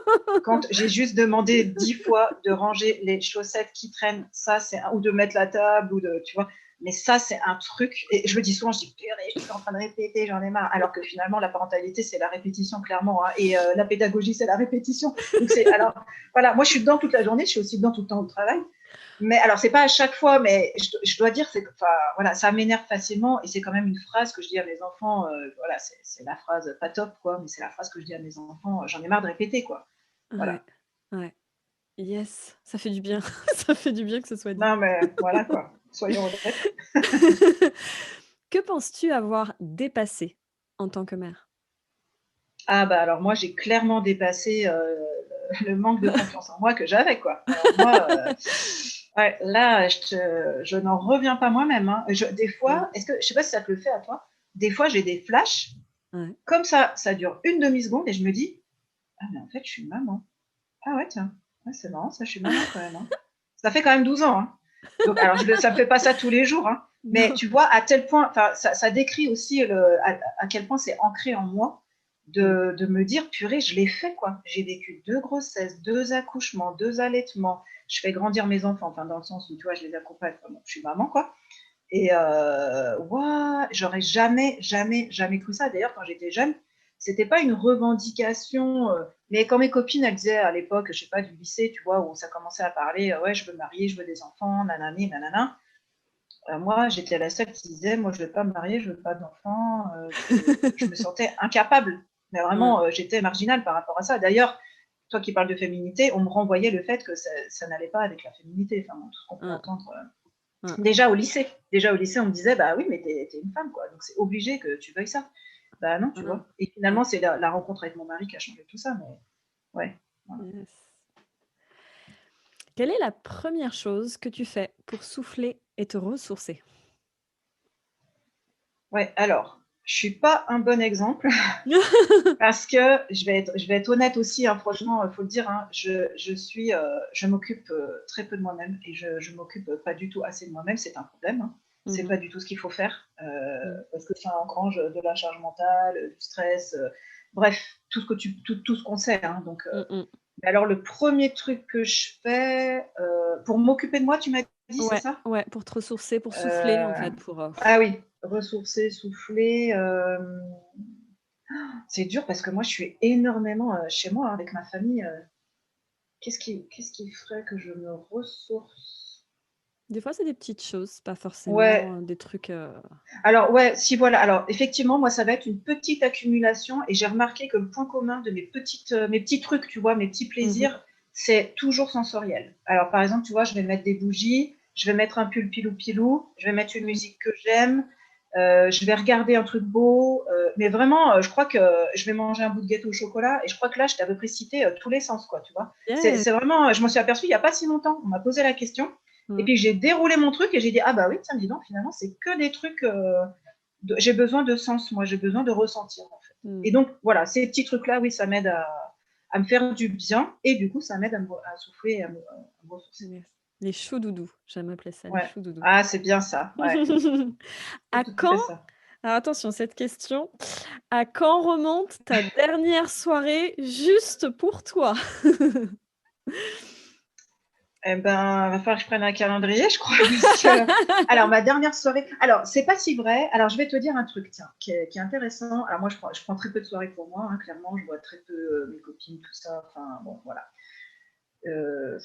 Quand j'ai juste demandé 10 fois de ranger les chaussettes qui traînent, ça, ou de mettre la table, tu vois. Mais ça, c'est un truc. Et je me dis souvent, je dis, purée, je suis en train de répéter, j'en ai marre. Alors que finalement, la parentalité, c'est la répétition, clairement, hein, et la pédagogie, c'est la répétition. Donc, alors, voilà, moi, je suis dedans toute la journée, je suis aussi dedans tout le temps au travail. Mais alors, c'est pas à chaque fois, mais je dois dire, voilà, ça m'énerve facilement, et c'est quand même une phrase que je dis à mes enfants. Voilà, c'est la phrase pas top, quoi, mais c'est la phrase que je dis à mes enfants. J'en ai marre de répéter, quoi. Voilà. Ouais. Yes, ça fait du bien. Ça fait du bien que ce soit dit. Non, mais voilà, quoi. Soyons honnêtes. Que penses-tu avoir dépassé en tant que mère? Ah bah, alors moi, j'ai clairement dépassé, le manque de confiance en moi que j'avais, quoi. Alors moi, ouais, là, je n'en reviens pas moi-même, hein. Des Ouais, fois, je sais pas si ça te le fait à toi, des fois, j'ai des flashs, ouais. comme ça dure une demi-seconde et je me dis: «Ah mais en fait, je suis maman. Ah ouais, tiens, ouais, c'est marrant ça, je suis maman quand même, hein». Ça fait quand même 12 ans, hein. Donc alors ça me fait pas ça tous les jours, hein, mais Non. tu vois à tel point, enfin ça décrit aussi à quel point c'est ancré en moi Mmh. de me dire: «Purée, je l'ai fait quoi». J'ai vécu 2 grossesses, 2 accouchements, 2 allaitements. Je fais grandir mes enfants, enfin dans le sens où tu vois, je les accompagne, enfin bon, je suis maman quoi et waouh, j'aurais jamais, jamais, jamais cru ça. D'ailleurs, quand j'étais jeune, c'était pas une revendication, mais quand mes copines, elles disaient à l'époque, je sais pas, du lycée, tu vois, où ça commençait à parler, ouais, je veux me marier, je veux des enfants, nanani, nanana. Moi, j'étais la seule qui disait, moi, je veux pas me marier, je veux pas d'enfants. Je me sentais incapable. Mais Ouais, vraiment, j'étais marginale par rapport à ça. D'ailleurs, toi qui parles de féminité, on me renvoyait le fait que ça n'allait pas avec la féminité. Enfin, bon, tout ce qu'on peut ouais, entendre. ouais, Déjà au lycée, on me disait, bah oui, mais t'es une femme, quoi. Donc c'est obligé que tu veuilles ça. Bah non, tu ouais, vois. Et ouais. finalement, c'est la rencontre avec mon mari qui a changé tout ça. Mais ouais. Voilà. Yes. Quelle est la première chose que tu fais pour souffler et te ressourcer? Ouais, alors, je suis pas un bon exemple parce que je vais être honnête aussi, hein, franchement, il faut le dire, hein, je m'occupe très peu de moi-même et je m'occupe pas du tout assez de moi-même. C'est un problème, hein. C'est Mmh. pas du tout ce qu'il faut faire Mmh. parce que ça engrange de la charge mentale, du stress, bref, tout ce qu'on sait, hein. Donc, Mmh mh. mais alors, le premier truc que je fais pour m'occuper de moi, tu m'as dit, c'est Ouais, ça? ouais, pour te ressourcer, pour souffler en Euh, fait, pour, Ah oui, ressourcer, souffler. C'est dur parce que moi, je suis énormément chez moi hein, avec ma famille. Qu'est-ce qui ferait que je me ressource? des fois c'est des petites choses, pas Ouais, forcément, des trucs, alors ouais, si voilà. Alors effectivement, moi, ça va être une petite accumulation et j'ai remarqué que le point commun de mes petits trucs, tu vois, mes petits mmh mh. plaisirs, c'est toujours sensoriel. Alors par exemple, tu vois, je vais mettre des bougies, je vais mettre un pull pilou-pilou, je vais mettre une Mmh. musique que j'aime, je vais regarder un truc beau, mais vraiment, je crois que je vais manger un bout de gâteau au chocolat et je crois que là, je t'ai à peu près cité tous les sens, quoi, tu vois. Yeah! C'est vraiment, je m'en suis aperçue il n'y a pas si longtemps, on m'a posé la question et Mmh. puis j'ai déroulé mon truc et j'ai dit, ah bah oui, tiens, dis donc, finalement, c'est que des trucs j'ai besoin de sens, moi, j'ai besoin de ressentir, en fait. Et Mmh. donc, voilà, ces petits trucs-là, oui, ça m'aide à me faire du bien et du coup, ça m'aide à souffler et à me ressourcer. Yes. Les choux doudous, j'aime appeler ça les Ouais. choux doudous. Ah, c'est bien ça, ouais. C'est À tout à quand fait ça. alors attention, cette question, à quand remonte ta dernière soirée juste pour toi? Eh ben, va falloir que je prenne un calendrier, je crois, parce que alors ma dernière soirée alors c'est pas si vrai. Alors je vais te dire un truc, tiens, qui est intéressant. Alors moi, je prends très peu de soirées pour moi, hein, clairement, je vois très peu, mes copines, tout ça, enfin bon, voilà. Heu,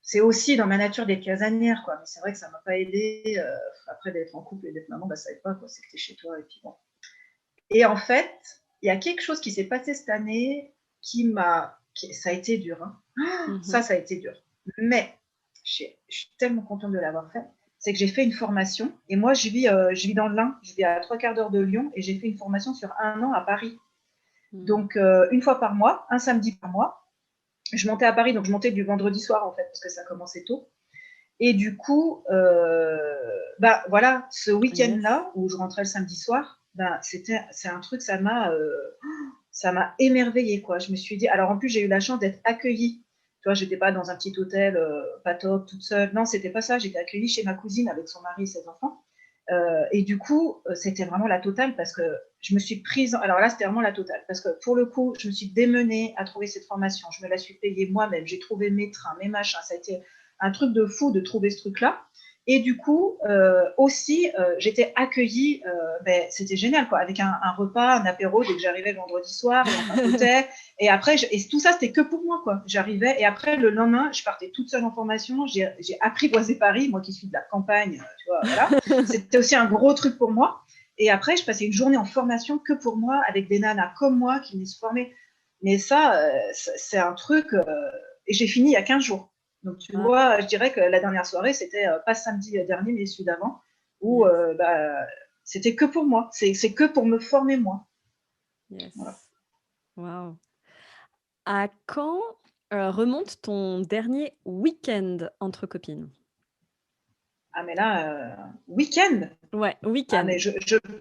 c'est aussi dans ma nature d'être casanière, quoi. Mais c'est vrai que ça m'a pas aidée. Après d'être en couple et d'être maman, bah, ça aide pas, quoi. C'est que tu es chez toi et puis bon. Et en fait, il y a quelque chose qui s'est passé cette année ça a été dur, hein. Mmh mh. Ça a été dur. Mais je suis tellement contente de l'avoir fait. C'est que j'ai fait une formation et moi je vis dans le l'Ain, je vis à 3/4 d'heure de Lyon et j'ai fait une formation sur 1 an à Paris. Mmh. Donc une fois par mois, un samedi par mois, je montais à Paris, donc je montais du vendredi soir en fait, parce que ça commençait tôt. Et du coup, bah voilà, ce Yes. week-end-là où je rentrais le samedi soir, bah, c'est un truc, ça m'a émerveillée quoi. Je me suis dit, alors en plus j'ai eu la chance d'être accueillie. Tu vois, j'étais pas dans un petit hôtel pas top, toute seule. Non, c'était pas ça. J'étais accueillie chez ma cousine avec son mari et ses enfants. Et du coup, c'était vraiment la totale parce que je me suis prise. Alors là, c'était vraiment la totale parce que pour le coup, je me suis démenée à trouver cette formation. Je me la suis payée moi-même. J'ai trouvé mes trains, mes machins. Ça a été un truc de fou de trouver ce truc-là. Et du coup, aussi, j'étais accueillie, c'était génial, quoi, avec un repas, un apéro dès que j'arrivais le vendredi soir, et on papotait. Et après, et tout ça, c'était que pour moi, quoi. J'arrivais, et après, le lendemain, je partais toute seule en formation. J'ai apprivoisé Paris, moi qui suis de la campagne, tu vois, voilà. C'était aussi un gros truc pour moi. Et après, je passais une journée en formation que pour moi, avec des nanas comme moi qui venaient se former. Mais ça, c'est un truc. Et j'ai fini il y a 15 jours. Donc, tu Ah, vois, je dirais que la dernière soirée, c'était pas samedi dernier, mais celui d'avant, où yes. c'était que pour moi. C'est que pour me former moi. Voilà. Yes. Waouh. À quand remonte ton dernier week-end entre copines? Ah, mais là, week-end. Ouais, Ah, week-end. mais je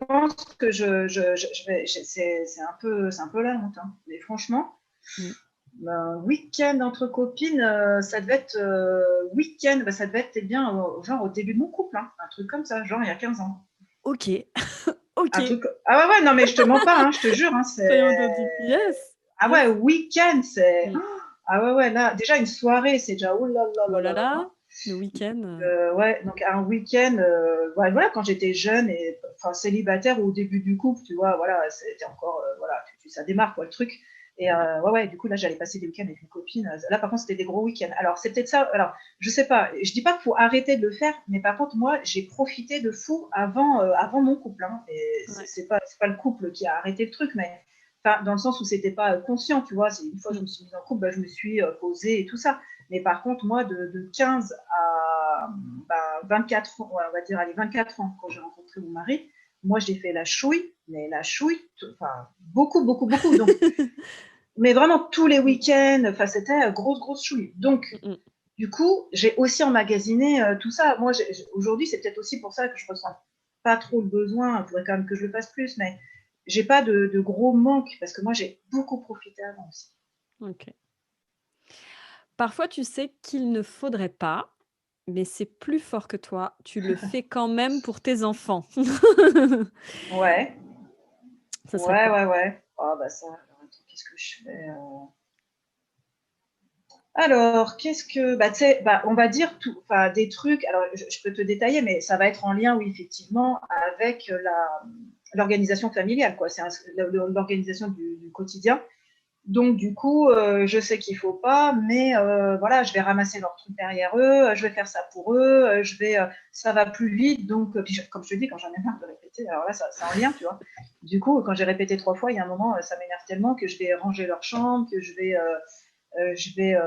pense que c'est un peu la honte. Hein. Mais franchement, Mm. week-end entre copines, ça devait être week-end, ça devait être eh bien genre au début de mon couple, hein, un truc comme ça, genre il y a 15 ans. Ok, ok. Un truc. Ah ouais, ouais, non, mais je te mens pas, hein, je te jure, hein, c'est. Soyons authentiques. Yes, Ah ouais, yes. week-end, c'est. Mm. Ah ouais, ouais, là, déjà une soirée, c'est déjà oh là là Oh là là là là là, là. le week-end. Ouais, donc un week-end, ouais, voilà, quand j'étais jeune et enfin célibataire ou au début du couple, tu vois, voilà, c'était encore, voilà, ça démarre quoi le truc. Et ouais, ouais, du coup là, j'allais passer des week-ends avec mes copines. Là, par contre, c'était des gros week-ends. Alors c'est peut-être ça. Alors, je sais pas. Je dis pas qu'il faut arrêter de le faire, mais par contre, moi, j'ai profité de fou avant mon couple. Hein. Et Ouais. c'est pas le couple qui a arrêté le truc, mais enfin dans le sens où c'était pas conscient, tu vois. C'est une fois que je me suis mise en couple, bah, je me suis posée et tout ça. Mais par contre, moi, de 15 à 24 ans, ouais, on va dire, allez, 24 ans, quand j'ai rencontré mon mari, moi, j'ai fait la chouille, mais la chouille, enfin, beaucoup, beaucoup, beaucoup. Donc, mais vraiment tous les week-ends, enfin, c'était grosse, grosse chouille. Donc, Mm. du coup, j'ai aussi emmagasiné tout ça. Moi, aujourd'hui, c'est peut-être aussi pour ça que je ressens pas trop le besoin. Il faudrait quand même que je le fasse plus, mais j'ai pas de gros manque parce que moi, j'ai beaucoup profité avant aussi. Ok. Parfois, tu sais qu'il ne faudrait pas, mais c'est plus fort que toi. Tu le fais quand même pour tes enfants. Ouais, Ça serait ouais, quoi? ouais, ouais. Oh, bah ça, alors, attends, qu'est-ce que je fais Alors, qu'est-ce que, bah, tu sais, bah, on va dire tout, enfin, des trucs. Alors, je peux te détailler, mais ça va être en lien, oui, effectivement, avec l'organisation familiale, quoi. C'est l'organisation du quotidien. Donc, du coup, je sais qu'il faut pas, mais voilà, je vais ramasser leurs trucs derrière eux, je vais faire ça pour eux, ça va plus vite. Donc, puis comme je te dis, quand j'en ai marre de répéter, alors là, c'est en lien, tu vois. Du coup, quand j'ai répété 3 fois, il y a un moment, ça m'énerve tellement que je vais ranger leur chambre, que je vais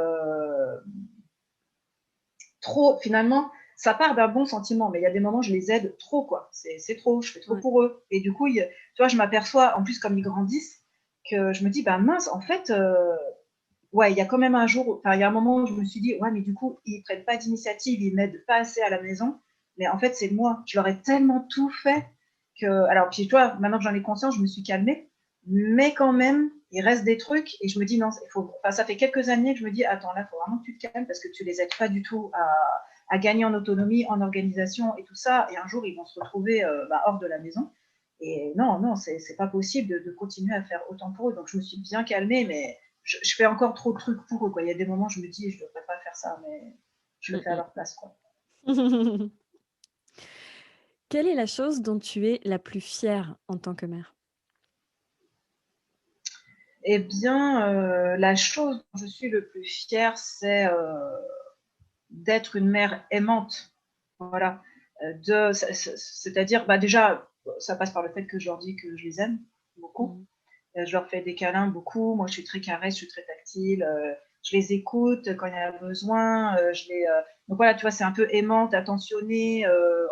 trop, finalement, ça part d'un bon sentiment, mais il y a des moments, je les aide trop, quoi. C'est trop, je fais trop Ouais. pour eux. Et du coup, tu vois, je m'aperçois, en plus, comme ils grandissent, que je me dis, bah mince, en fait, ouais, il y a quand même un jour, enfin, il y a un moment où je me suis dit, ouais, mais du coup, ils prennent pas d'initiative, ils m'aident pas assez à la maison. Mais en fait, c'est moi. Je leur ai tellement tout fait que, alors, puis, tu vois, maintenant que j'en ai conscience, je me suis calmée. Mais quand même, il reste des trucs et je me dis, non, il faut, enfin, ça fait quelques années que je me dis, attends, là, il faut vraiment que tu te calmes parce que tu les aides pas du tout à gagner en autonomie, en organisation et tout ça. Et un jour, ils vont se retrouver hors de la maison. Et non, non, c'est pas possible de continuer à faire autant pour eux. Donc, je me suis bien calmée, mais je fais encore trop de trucs pour eux. Quoi. Il y a des moments, je me dis, je devrais pas faire ça, mais je le fais à leur place. Quoi. Quelle est la chose dont tu es la plus fière en tant que mère? Eh bien, la chose dont je suis le plus fière, c'est d'être une mère aimante. Voilà. C'est-à-dire, bah, déjà, ça passe par le fait que je leur dis que je les aime beaucoup. Mmh. Je leur fais des câlins beaucoup. Moi, je suis très caresse, je suis très tactile. Je les écoute quand il y a besoin. Donc voilà, tu vois, c'est un peu aimante, attentionnée,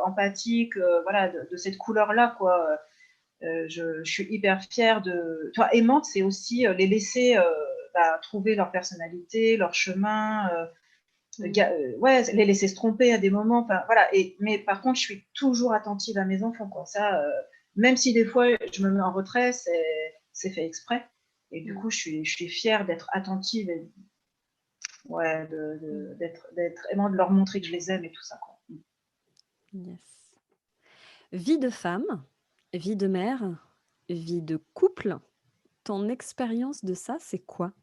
empathique, voilà, de cette couleur-là, quoi. Je suis hyper fière de. Toi, aimante, c'est aussi les laisser trouver leur personnalité, leur chemin. Mmh. Ouais, les laisser se tromper à des moments. Enfin, voilà. Mais par contre, je suis toujours attentive à mes enfants, quoi. Ça, même si des fois je me mets en retrait, c'est fait exprès. Et du Mmh. coup, je suis fière d'être attentive et ouais, Mmh. d'être aimant, de leur montrer que je les aime et tout ça, quoi. Yes. Vie de femme, vie de mère, vie de couple. Ton expérience de ça, c'est quoi?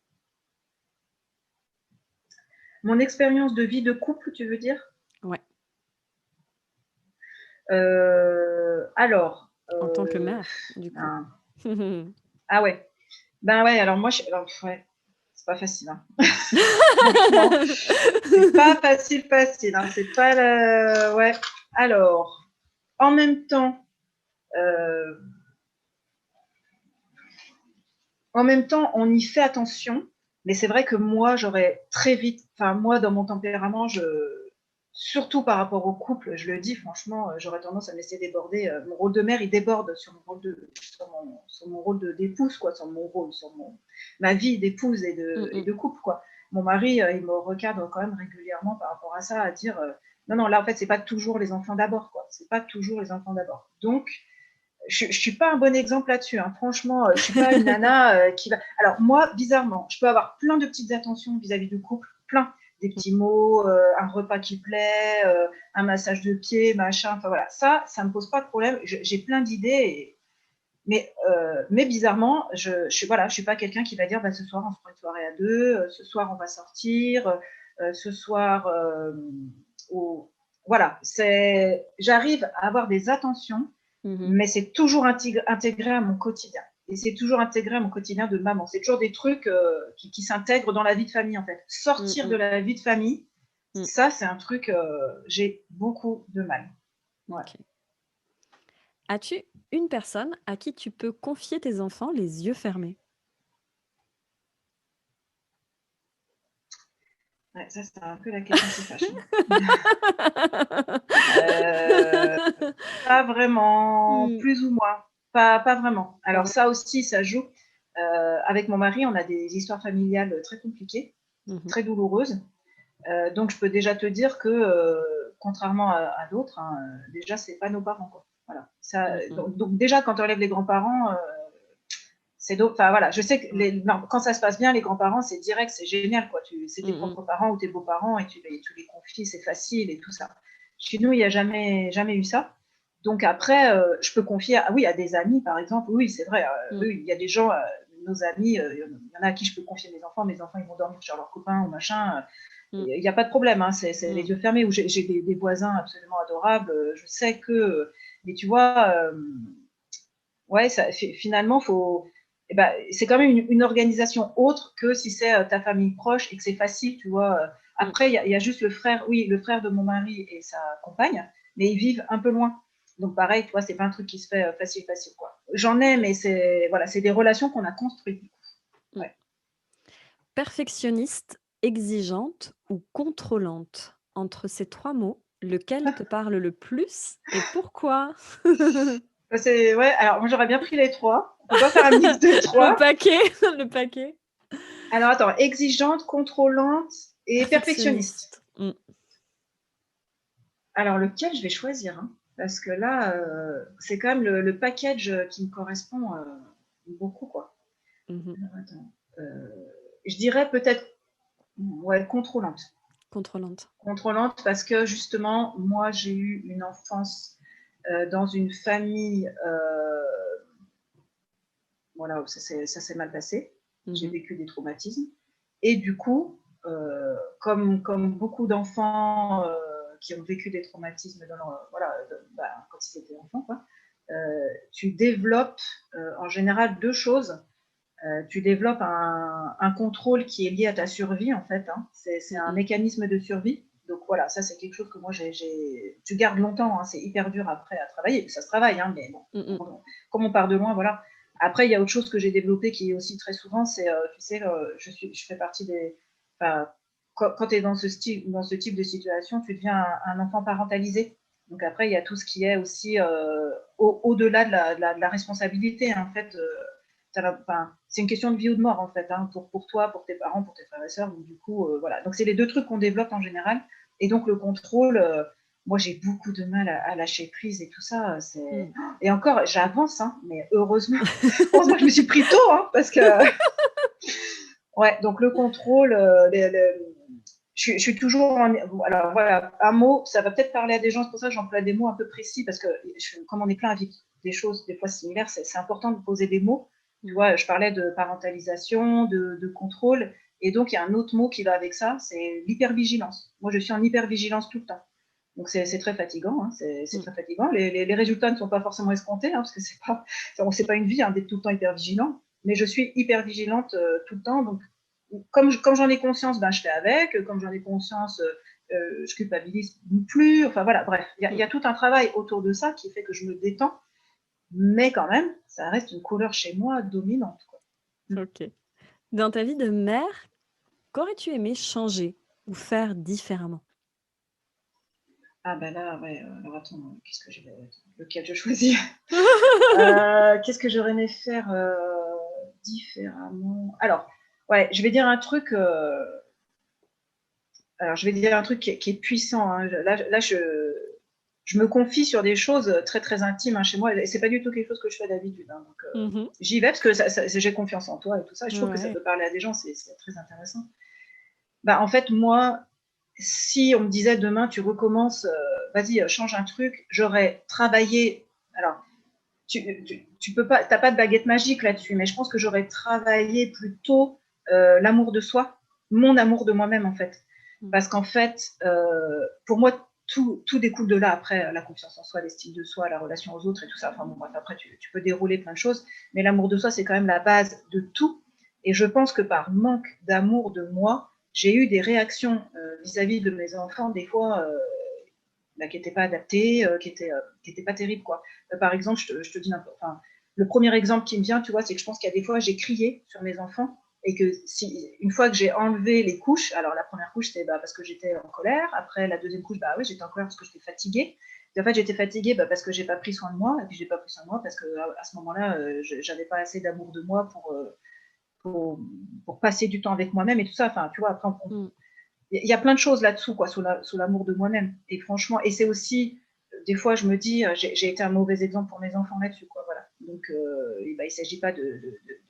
Mon expérience de vie de couple, tu veux dire? Ouais, Alors, en tant que mère, du coup. ben, ah ouais. Ben ouais, alors moi, alors, ouais, c'est pas facile, hein. Franchement, c'est pas facile, facile, hein. C'est pas le... Ouais. Alors, en même temps, euh, on y fait attention, mais c'est vrai que moi, j'aurais très vite, enfin, moi, dans mon tempérament, surtout par rapport au couple, je le dis franchement, j'aurais tendance à me laisser déborder. Mon rôle de mère, il déborde sur mon rôle d'épouse, quoi, sur mon rôle, ma vie d'épouse Mm, et mm. de couple, quoi. Mon mari, il me recadre quand même régulièrement par rapport à ça, à dire non, non, là, en fait, c'est pas toujours les enfants d'abord, quoi. C'est pas toujours les enfants d'abord. Donc, je suis pas un bon exemple là-dessus, hein. Franchement, je suis pas une nana qui va. Alors moi, bizarrement, je peux avoir plein de petites attentions vis-à-vis du couple, plein, des petits mots, un repas qui plaît, un massage de pied, machin. Enfin voilà, ça me pose pas de problème. J'ai plein d'idées, mais bizarrement, je suis pas quelqu'un qui va dire, bah, ce soir on se prend une soirée à deux, ce soir on va sortir, ce soir, voilà, j'arrive à avoir des attentions, Mhm. mais c'est toujours intégré à mon quotidien. Et c'est toujours intégré à mon quotidien de maman. C'est toujours des trucs qui s'intègrent dans la vie de famille, en fait. Mm, Sortir de mm, la vie de famille, mm. ça, c'est un truc, j'ai beaucoup de mal. Ouais. Ok. As-tu une personne à qui tu peux confier tes enfants les yeux fermés? Ouais, ça, c'est un peu la question qui fâche, hein. Euh, Pas vraiment, Mm, plus ou moins. Pas vraiment. Alors ouais. ça aussi, ça joue. Avec mon mari, on a des histoires familiales très compliquées, Mhm. très douloureuses. Donc je peux déjà te dire que, contrairement à d'autres, hein, déjà, c'est pas nos parents, quoi. Voilà. Ça, Mm, mm. donc déjà, quand on enlève les grands-parents, enfin voilà, je sais que Ouais. non, quand ça se passe bien, les grands-parents, c'est direct, c'est génial, quoi. C'est Mm, tes mm. propres parents ou tes beaux-parents et tu les confies, c'est facile et tout ça. Chez nous, il n'y a jamais eu ça. Donc après, je peux confier oui, à des amis, par exemple. Oui, c'est vrai. Mm, Oui, il y a des gens, nos amis, il y en a à qui je peux confier mes enfants, ils vont dormir chez leurs copains ou machin. mm, Il n'y a pas de problème, hein, c'est les mm. yeux fermés. Ou j'ai des voisins absolument adorables. Je sais que, mais tu vois, ouais, finalement, eh ben, c'est quand même une organisation autre que si c'est ta famille proche et que c'est facile, tu vois. Mm. Après, il y a juste le frère, oui, le frère de mon mari et sa compagne, mais ils vivent un peu loin. Donc pareil, tu vois, c'est pas un truc qui se fait facile, facile, quoi. J'en ai, mais c'est des relations qu'on a construites. Mm. Ouais. Perfectionniste, exigeante ou contrôlante? Entre ces 3 mots, lequel te parle le plus et pourquoi? Ouais. Alors moi j'aurais bien pris les trois. On peut pas faire un mix de Le trois. paquet, le paquet. Alors attends, exigeante, contrôlante et perfectionniste. Perfectionniste. Mmh. Alors, lequel je vais choisir, hein, parce que là, c'est quand même le package qui me correspond beaucoup, quoi. Mmh. Alors, attends. Je dirais peut-être, ouais, contrôlante. Contrôlante. Contrôlante parce que justement, moi, j'ai eu une enfance dans une famille, voilà, où ça s'est mal passé. J'ai Mmh. vécu des traumatismes. Et du coup, comme beaucoup d'enfants qui ont vécu des traumatismes dans voilà, quand ils étaient enfants, quoi, tu développes en général deux choses. Tu développes un contrôle qui est lié à ta survie, en fait. Hein. C'est un Mmh. mécanisme de survie. Donc voilà, ça c'est quelque chose que moi tu gardes longtemps. Hein. C'est hyper dur après à travailler. Ça se travaille, hein, mais bon, Mmh. comme on part de loin, voilà. Après, il y a autre chose que j'ai développé qui est aussi très souvent, c'est, tu sais, je fais partie des. Enfin, quand tu es dans ce type de situation, tu deviens un enfant parentalisé. Donc après, il y a tout ce qui est aussi au-delà de la responsabilité. Hein. En fait, c'est une question de vie ou de mort, en fait, hein, pour toi, pour tes parents, pour tes frères et sœurs. Donc, du coup, voilà. Donc, c'est les deux trucs qu'on développe en général. Et donc, le contrôle, moi, j'ai beaucoup de mal à lâcher prise et tout ça. Mmh. Et encore, j'avance, hein, mais heureusement, heureusement que je me suis pris tôt, hein, parce que, ouais, donc le contrôle, je suis toujours alors voilà, un mot, ça va peut-être parler à des gens, c'est pour ça que j'emploie des mots un peu précis, parce que comme on est plein avec des choses des fois similaires, c'est important de poser des mots. Tu Mmh. vois, je parlais de parentalisation, de contrôle, et donc il y a un autre mot qui va avec ça, c'est l'hypervigilance. Moi, je suis en hypervigilance tout le temps. Donc c'est très fatigant, hein, c'est Mmh. très fatigant. Les résultats ne sont pas forcément escomptés, hein, parce que c'est pas une vie hein, d'être tout le temps hyper vigilant. Mais je suis hyper vigilante tout le temps. Donc comme j'en ai conscience, ben, je fais avec. Comme j'en ai conscience, je culpabilise plus. Enfin voilà, bref, il y a tout un travail autour de ça qui fait que je me détends. Mais quand même, ça reste une couleur chez moi dominante, quoi. OK. Dans ta vie de mère, qu'aurais-tu aimé changer ou faire différemment? Ah bah là, ouais, alors attends, qu'est-ce que lequel je choisis? Qu'est-ce que j'aurais aimé faire, différemment? Alors, ouais, je vais dire un truc, qui est puissant, hein. Là, je me confie sur des choses très, très intimes, hein, chez moi et c'est pas du tout quelque chose que je fais d'habitude, hein, donc Mmh. j'y vais parce que j'ai confiance en toi et tout ça et je trouve que ça Ouais. peut parler à des gens, c'est très intéressant. Bah, en fait, moi, si on me disait demain tu recommences, vas-y, change un truc, j'aurais travaillé. Alors, tu peux pas, t'as pas de baguette magique là-dessus, mais je pense que j'aurais travaillé plutôt l'amour de soi, mon amour de moi-même en fait, Mmh. parce qu'en fait, pour moi, tout découle de là. Après, la confiance en soi, l'estime de soi, la relation aux autres et tout ça. Enfin bon, bref, après tu peux dérouler plein de choses, mais l'amour de soi, c'est quand même la base de tout. Et je pense que par manque d'amour de moi, j'ai eu des réactions vis-à-vis de mes enfants, des fois, bah, qui n'étaient pas adaptées, qui étaient pas terribles, quoi. Par exemple, je te dis enfin, le premier exemple qui me vient, tu vois, c'est que je pense qu'il y a des fois, j'ai crié sur mes enfants et que une fois que j'ai enlevé les couches, alors la première couche, c'était parce que j'étais en colère. Après, la deuxième couche, bah oui, j'étais en colère parce que j'étais fatiguée. Et en fait, j'étais fatiguée parce que j'ai pas pris soin de moi. Et puis, j'ai pas pris soin de moi parce que à ce moment-là, j'avais pas assez d'amour de moi pour, pour passer du temps avec moi-même et tout ça. Enfin, tu vois, après, Mmh. il y a plein de choses là-dessous, quoi, sous l'amour de moi-même. Et franchement, et c'est aussi, des fois, je me dis, j'ai été un mauvais exemple pour mes enfants là-dessus, quoi, voilà. Donc, il ne s'agit pas de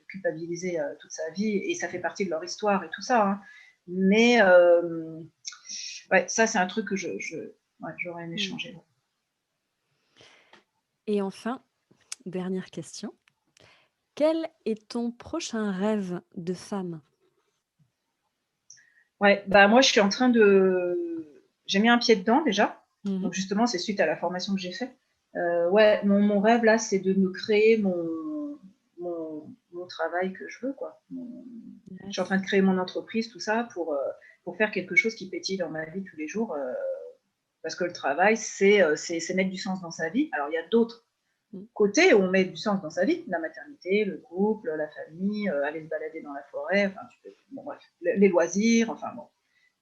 culpabiliser toute sa vie, et ça fait partie de leur histoire et tout ça, hein. Mais ouais, ça, c'est un truc que ouais, j'aurais aimé Mmh. changer. Et enfin, dernière question, quel est ton prochain rêve de femme? Ouais, bah moi, je suis en train de. J'ai mis un pied dedans déjà. Mmh. Donc, justement, c'est suite à la formation que j'ai faite. Ouais, mon rêve là, c'est de me créer mon travail que je veux, quoi. Je suis en Yes. train de créer mon entreprise, tout ça, pour faire quelque chose qui pétille dans ma vie tous les jours. Parce que le travail, c'est mettre du sens dans sa vie. Alors, il y a d'autres Mmh. côtés où on met du sens dans sa vie, la maternité, le couple, la famille, aller se balader dans la forêt, enfin, bon, bref, les loisirs, enfin bon.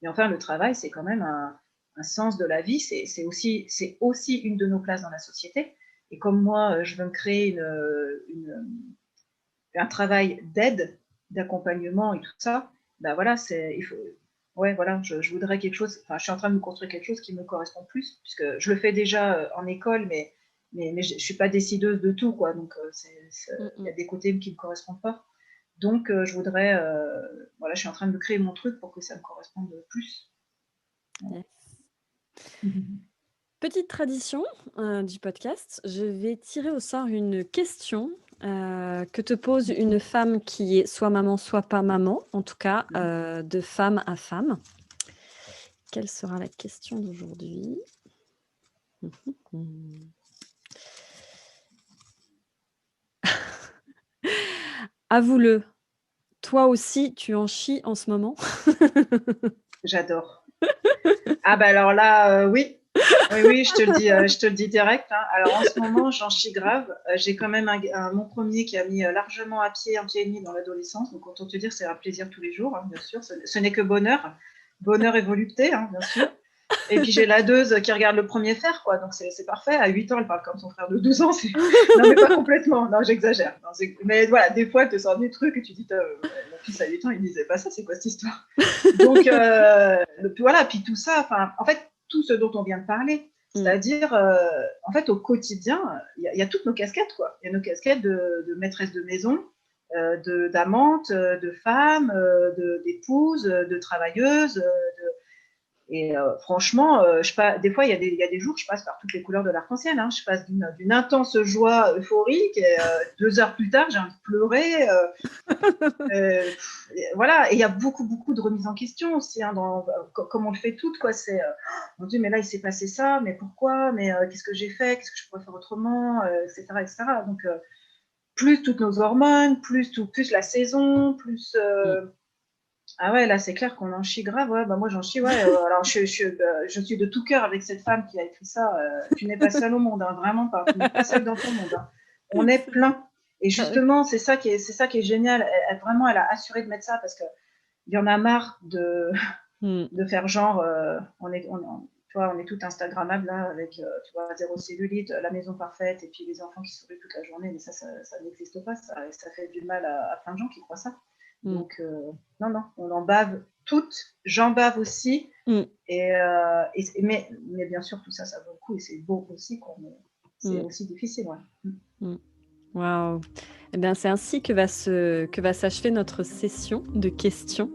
Mais enfin, le travail, c'est quand même un sens de la vie, c'est aussi une de nos places dans la société. Et comme moi, je veux me créer un travail d'aide, d'accompagnement et tout ça, ben voilà, il faut, ouais, voilà, je voudrais quelque chose, enfin, je suis en train de me construire quelque chose qui me correspond plus, puisque je le fais déjà en école, mais je suis pas décideuse de tout, quoi, donc Mmh il y a mh. des côtés qui me correspondent pas. Donc, je voudrais, voilà, je suis en train de créer mon truc pour que ça me corresponde plus. Voilà. Yes. Petite tradition, du podcast, je vais tirer au sort une question, que te pose une femme qui est soit maman, soit pas maman, en tout cas, de femme à femme. Quelle sera la question d'aujourd'hui? Avoue-le, toi aussi tu en chies en ce moment? J'adore. Ah bah alors là, oui. Oui, oui, je te le dis direct, hein. Alors en ce moment, j'en chie grave. J'ai quand même mon premier qui a mis largement à pied, un pied et demi dans l'adolescence. Donc autant te dire, c'est un plaisir tous les jours, hein, bien sûr. Ce n'est que bonheur. Bonheur et volupté, hein, bien sûr. Et puis j'ai la deuxe qui regarde le premier faire, quoi. Donc c'est parfait. À 8 ans, elle parle comme son frère de 12 ans. Non, mais pas complètement. Non, j'exagère. Non, mais voilà, des fois, elle te sort des trucs et tu dis, mon fils à 8 ans, il disait pas ça, c'est quoi cette histoire? Donc, voilà, puis tout ça, en fait, tout ce dont on vient de parler, Mmh. c'est-à-dire, en fait, au quotidien, il y a toutes nos casquettes, quoi. Il y a nos casquettes de maîtresse de maison, d'amante, de femme, d'épouse, de travailleuse, et franchement, des fois, il y a des jours, je passe par toutes les couleurs de l'arc-en-ciel, hein. Je passe d'une intense joie euphorique et 2 heures plus tard, j'ai envie de pleurer. Voilà, et il y a beaucoup, beaucoup de remises en question aussi, hein, comme on le fait toutes, quoi. C'est, mon Dieu, mais là, il s'est passé ça, mais pourquoi? Mais qu'est-ce que j'ai fait? Qu'est-ce que je pourrais faire autrement? Etc., etc. Donc, plus toutes nos hormones, plus la saison, plus. Mmh. Ah ouais, là, c'est clair qu'on en chie grave. Ouais, bah moi, j'en chie, ouais. Alors, je suis de tout cœur avec cette femme qui a écrit ça. Tu n'es pas seule au monde, hein, vraiment pas. Tu n'es pas seule dans ton monde, hein. On est Excellent. plein. Et Ah ouais. justement, c'est ça qui est génial. Vraiment, elle a assuré de mettre ça parce qu'il y en a marre de, Mmh. de faire genre, tu vois, on est tout Instagrammable là, avec, tu vois, 0 cellulite, la maison parfaite, et puis les enfants qui sourient toute la journée, mais ça n'existe pas, ça fait du mal à plein de gens qui croient ça. Mm. Donc, non, on en bave toutes, j'en bave aussi, Mm. mais bien sûr, tout ça, ça vaut le coup, et c'est beau aussi, quoi, mais c'est aussi difficile, ouais. Waouh! Eh bien, c'est ainsi que va s'achever notre session de questions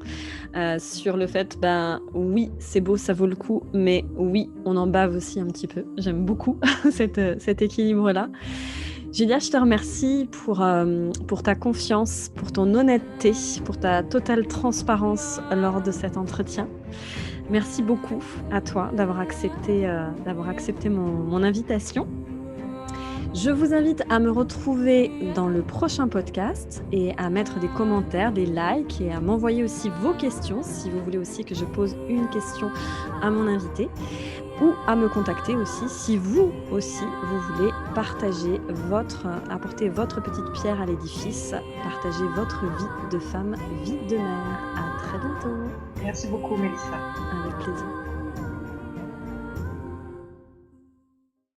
sur le fait, ben oui, c'est beau, ça vaut le coup, mais oui, on en bave aussi un petit peu. J'aime beaucoup cet équilibre-là. Julia, je te remercie pour ta confiance, pour ton honnêteté, pour ta totale transparence lors de cet entretien. Merci beaucoup à toi d'avoir accepté mon invitation. Je vous invite à me retrouver dans le prochain podcast et à mettre des commentaires, des likes et à m'envoyer aussi vos questions si vous voulez aussi que je pose une question à mon invité, ou à me contacter aussi si vous aussi vous voulez apporter votre petite pierre à l'édifice, partager votre vie de femme, vie de mère. À très bientôt. Merci beaucoup, Mélissa. Avec plaisir.